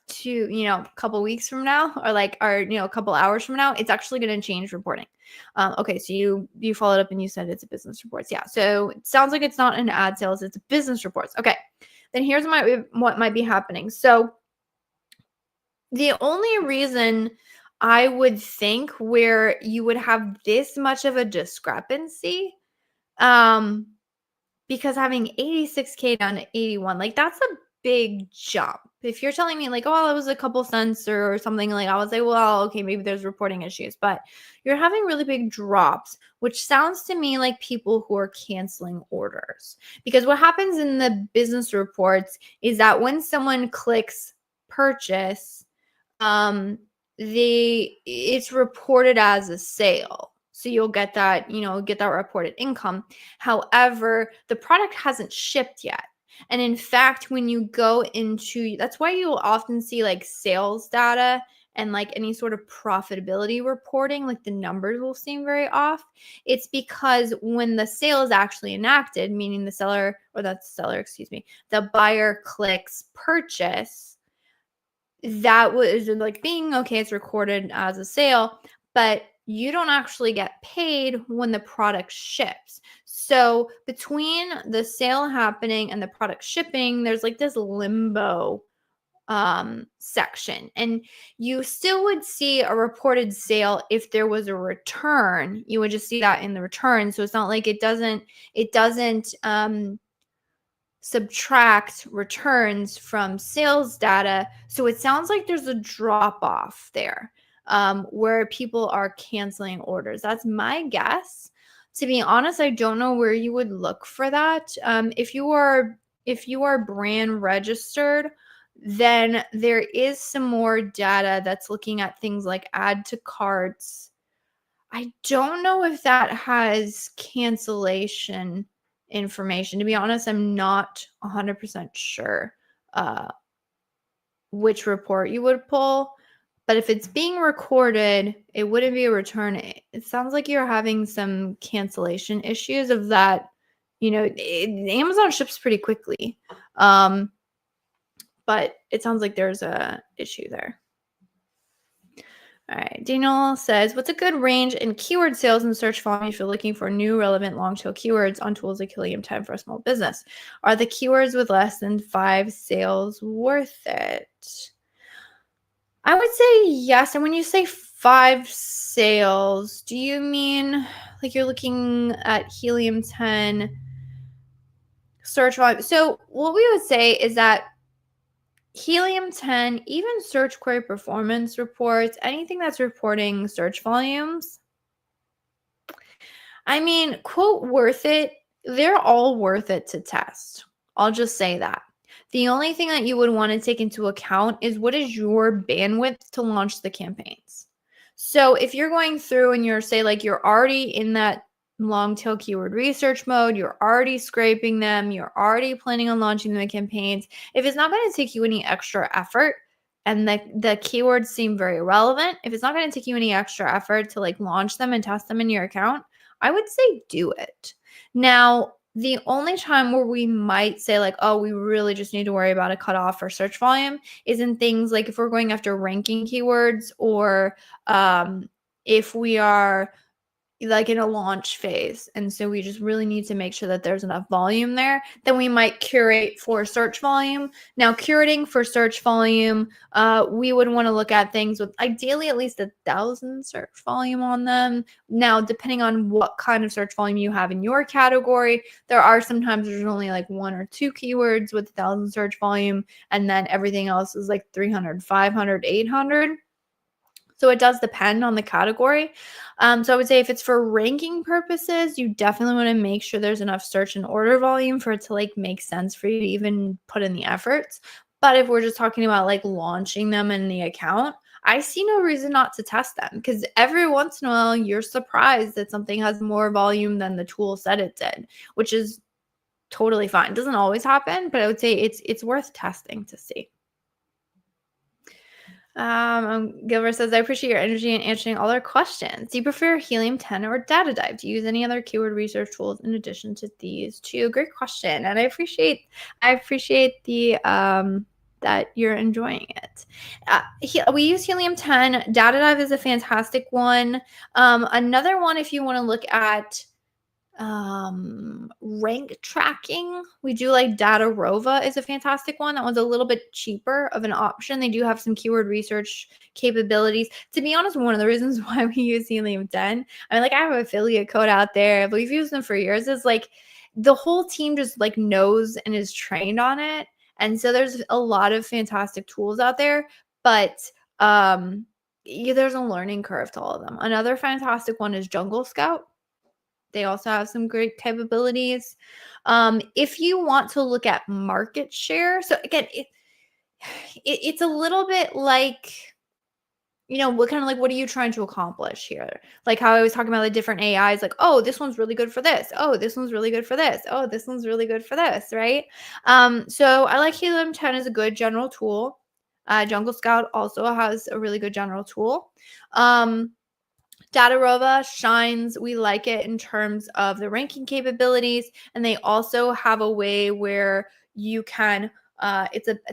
to, a couple weeks from now or a couple hours from now, it's actually going to change reporting. Okay, so you followed up and you said it's a business reports. Yeah, so it sounds like it's not an ad sales, it's a business reports. Okay, then here's what might be happening. So the only reason I would think where you would have this much of a discrepancy, because having 86K down to 81, like that's a big jump. If you're telling me like, oh, it was a couple cents or something, like I would say, well, okay, maybe there's reporting issues, but you're having really big drops, which sounds to me like people who are canceling orders. Because what happens in the business reports is that when someone clicks purchase, it's reported as a sale. So you'll get that, get that reported income. However, the product hasn't shipped yet. And in fact, when you go into, that's why you'll often see like sales data and like any sort of profitability reporting, like the numbers will seem very off. It's because when the sale is actually enacted, meaning the buyer clicks purchase, that was like being okay, it's recorded as a sale, but you don't actually get paid when the product ships. So between the sale happening and the product shipping, there's like this limbo section, and you still would see a reported sale if there was a return. You would just see that in the return. So it's not like it doesn't subtract returns from sales data. So it sounds like there's a drop off there where people are canceling orders. That's my guess. To be honest, I don't know where you would look for that. If you are brand registered, then there is some more data that's looking at things like add to carts. I don't know if that has cancellation information. To be honest, I'm not 100% sure which report you would pull. But if it's being recorded, it wouldn't be a return. It sounds like you're having some cancellation issues of that. Amazon ships pretty quickly. But it sounds like there's a issue there. All right, Daniel says, what's a good range in keyword sales and search volume if you're looking for new, relevant, long-tail keywords on tools like Helium 10 for a small business? Are the keywords with less than 5 sales worth it? I would say yes. And when you say 5 sales, do you mean like you're looking at Helium 10 search volume? So what we would say is that Helium-10, even search query performance reports, anything that's reporting search volumes, I mean, quote, worth it. They're all worth it to test. I'll just say that. The only thing that you would want to take into account is what is your bandwidth to launch the campaigns. So if you're going through and you're, say, like you're already in that long tail keyword research mode, you're already scraping them, you're already planning on launching the campaigns, if it's not going to take you any extra effort, and the keywords seem very relevant, if it's not going to take you any extra effort to like launch them and test them in your account, I would say do it. Now, the only time where we might say like, oh, we really just need to worry about a cutoff for search volume is in things like if we're going after ranking keywords, or if we are like in a launch phase, and so we just really need to make sure that there's enough volume there, then we might curate for search volume. Now, curating for search volume, we would want to look at things with ideally at least 1,000 search volume on them. Now, depending on what kind of search volume you have in your category, there are sometimes there's only like 1 or 2 keywords with 1,000 search volume, and then everything else is like 300, 500, 800. So it does depend on the category. So I would say if it's for ranking purposes, you definitely want to make sure there's enough search and order volume for it to like make sense for you to even put in the efforts. But if we're just talking about like launching them in the account, I see no reason not to test them, because every once in a while you're surprised that something has more volume than the tool said it did, which is totally fine. It doesn't always happen, but I would say it's worth testing to see. Gilbert says, I appreciate your energy in answering all our questions. Do you prefer Helium-10 or Data Dive? Do you use any other keyword research tools in addition to these two? Great question. And I appreciate the that you're enjoying it. We use Helium-10. Data Dive is a fantastic one. Another one, if you want to look at rank tracking, we do like Datarova is a fantastic one. That one's a little bit cheaper of an option. They do have some keyword research capabilities. To be honest, one of the reasons why we use Helium-10, I mean, like I have an affiliate code out there, but we've used them for years, is like the whole team just like knows and is trained on it. And so there's a lot of fantastic tools out there, but there's a learning curve to all of them. Another fantastic one is Jungle Scout. They also have some great capabilities. If you want to look at market share, so again, it's a little bit like, what kind of like, what are you trying to accomplish here? Like how I was talking about the different AIs, like, oh, this one's really good for this. Oh, this one's really good for this. Oh, this one's really good for this, right? So I like Helium-10 as a good general tool. Jungle Scout also has a really good general tool. Datarova shines. We like it in terms of the ranking capabilities, and they also have a way where you can. I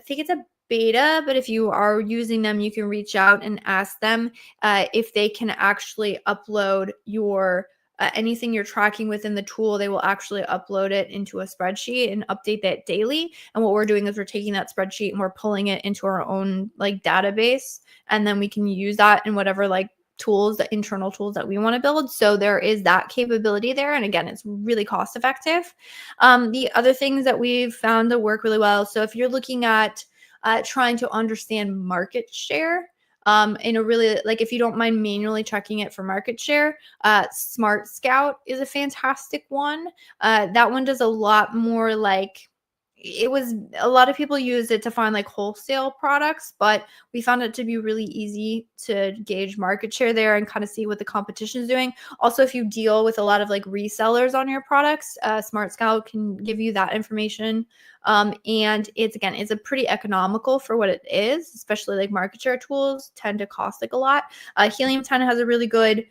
think it's a beta, but if you are using them, you can reach out and ask them if they can actually upload your anything you're tracking within the tool. They will actually upload it into a spreadsheet and update that daily. And what we're doing is we're taking that spreadsheet and we're pulling it into our own like database, and then we can use that in whatever like tools, the internal tools that we want to build. So there is that capability there. And again, it's really cost effective. The other things that we've found to work really well. So if you're looking at trying to understand market share, in a really, like if you don't mind manually checking it for market share, Smart Scout is a fantastic one. That one does a lot more like, it was a lot of people use it to find like wholesale products, but we found it to be really easy to gauge market share there and kind of see what the competition is doing. Also, if you deal with a lot of like resellers on your products, Smart Scout can give you that information. And it's a pretty economical for what it is, especially like market share tools tend to cost like a lot. Helium-10 has a really good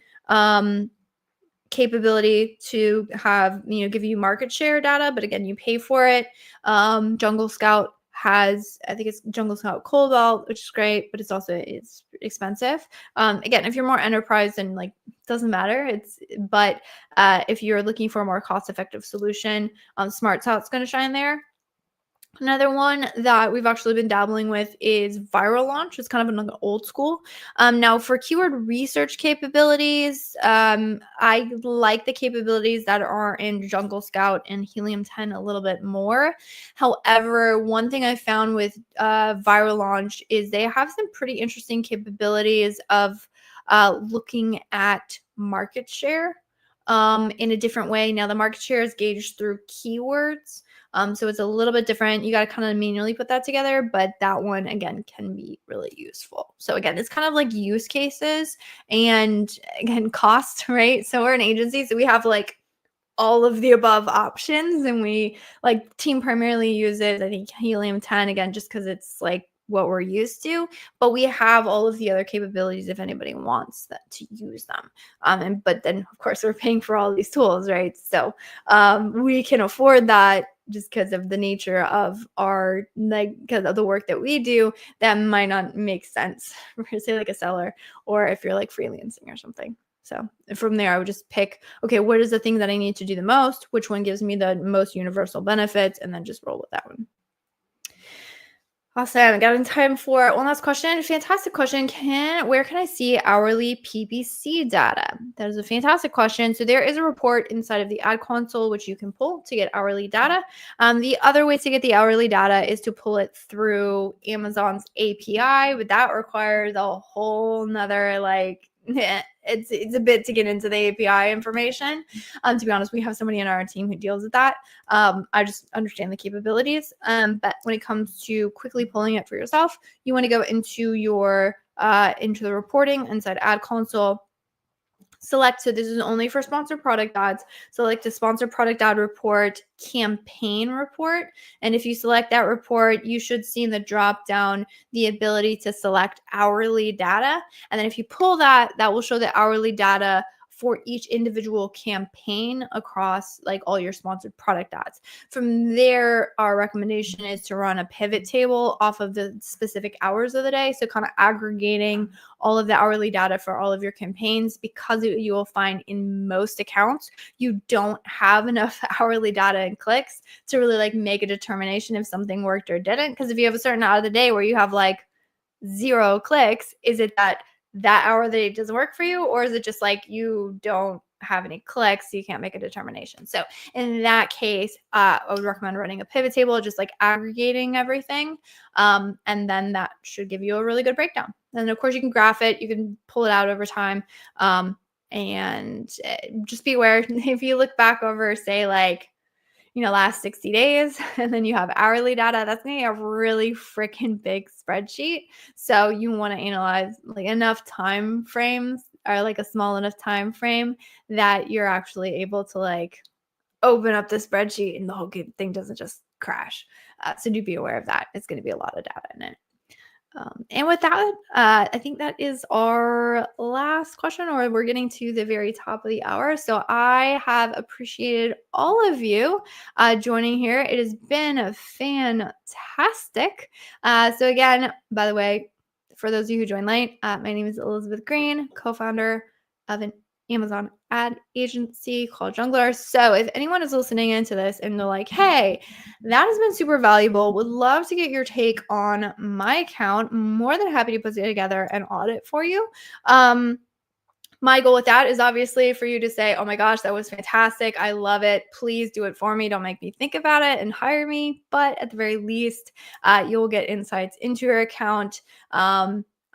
capability to have, give you market share data, but again, you pay for it. Jungle Scout has, I think it's Jungle Scout Cobalt, which is great, but it's expensive. Again, if you're more enterprise, then like doesn't matter. But if you're looking for a more cost-effective solution, Smart Scout's going to shine there. Another one that we've actually been dabbling with is viral launch. It's kind of an old school. Now for keyword research capabilities, I like the capabilities that are in Jungle Scout and Helium 10 a little bit more. However, one thing I found with viral launch is they have some pretty interesting capabilities of looking at market share in a different way. Now the market share is gauged through keywords. So it's a little bit different. You got to kind of manually put that together, but that one again can be really useful. So again, it's kind of like use cases and again, cost, right? So we're an agency, so we have like all of the above options, and we like team primarily uses, I think, Helium 10 again, just because it's like what we're used to, but we have all of the other capabilities if anybody wants that to use them. But then of course we're paying for all these tools, right? So we can afford that just because of the nature of our, like, because of the work that we do, that might not make sense for, say, like a seller, or if you're like freelancing or something. So from there, I would just pick, okay, what is the thing that I need to do the most? Which one gives me the most universal benefits? And then just roll with that one. Awesome. I got in time for one last question. Fantastic question. Where can I see hourly PPC data? That is a fantastic question. So there is a report inside of the ad console, which you can pull to get hourly data. The other way to get the hourly data is to pull it through Amazon's API, but that requires a whole nother, like, it's a bit to get into the API information. To be honest, we have somebody in our team who deals with that. I just understand the capabilities. But when it comes to quickly pulling it for yourself, you want to go into your into the reporting inside Ad Console. Select, so this is only for sponsored product ads. Select the sponsored product ad report, campaign report. And if you select that report, you should see in the drop down the ability to select hourly data. And then if you pull that, that will show the hourly data for each individual campaign across like all your sponsored product ads. From there, our recommendation is to run a pivot table off of the specific hours of the day. So kind of aggregating all of the hourly data for all of your campaigns, because you will find in most accounts, you don't have enough hourly data and clicks to really like make a determination if something worked or didn't. Because if you have a certain hour of the day where you have like 0 clicks, is it that hour of the day doesn't work for you, or is it just like you don't have any clicks, so you can't make a determination? So in that case, I would recommend running a pivot table, just like aggregating everything, and then that should give you a really good breakdown. And of course, you can graph it, you can pull it out over time, and just be aware if you look back over, say, like, last 60 days, and then you have hourly data, that's going to be a really freaking big spreadsheet. So you want to analyze like enough time frames, or like a small enough time frame that you're actually able to like open up the spreadsheet and the whole thing doesn't just crash. So do be aware of that. It's going to be a lot of data in it. And with that, I think that is our last question, or we're getting to the very top of the hour. So I have appreciated all of you joining here. It has been fantastic. So again, by the way, for those of you who joined late, my name is Elizabeth Greene, co-founder of an Amazon ad agency called Junglr. So if anyone is listening into this and they're like, hey, that has been super valuable, would love to get your take on my account, more than happy to put together an audit for you. My goal with that is obviously for you to say, oh my gosh, that was fantastic. I love it. Please do it for me. Don't make me think about it and hire me. But at the very least, you'll get insights into your account.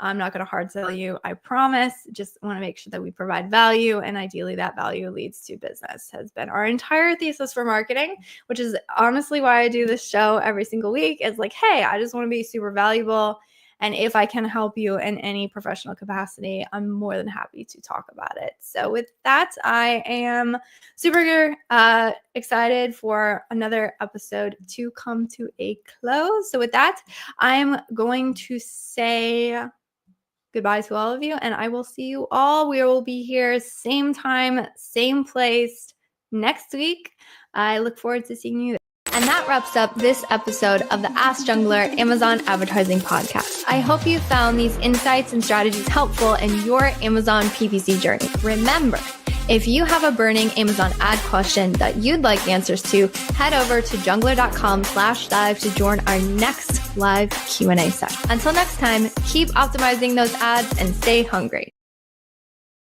I'm not going to hard sell you, I promise. Just want to make sure that we provide value, and ideally that value leads to business. Has been our entire thesis for marketing, which is honestly why I do this show every single week. It's like, hey, I just want to be super valuable. And if I can help you in any professional capacity, I'm more than happy to talk about it. So with that, I am super excited for another episode to come to a close. So with that, I'm going to say goodbye to all of you, and I will see you all. We will be here same time, same place next week. I look forward to seeing you. And that wraps up this episode of the Ask Junglr Amazon Advertising Podcast. I hope you found these insights and strategies helpful in your Amazon PPC journey. Remember, If you have a burning Amazon ad question that you'd like answers to, head over to junglr.com/live to join our next live Q&A session. Until next time, keep optimizing those ads and stay hungry.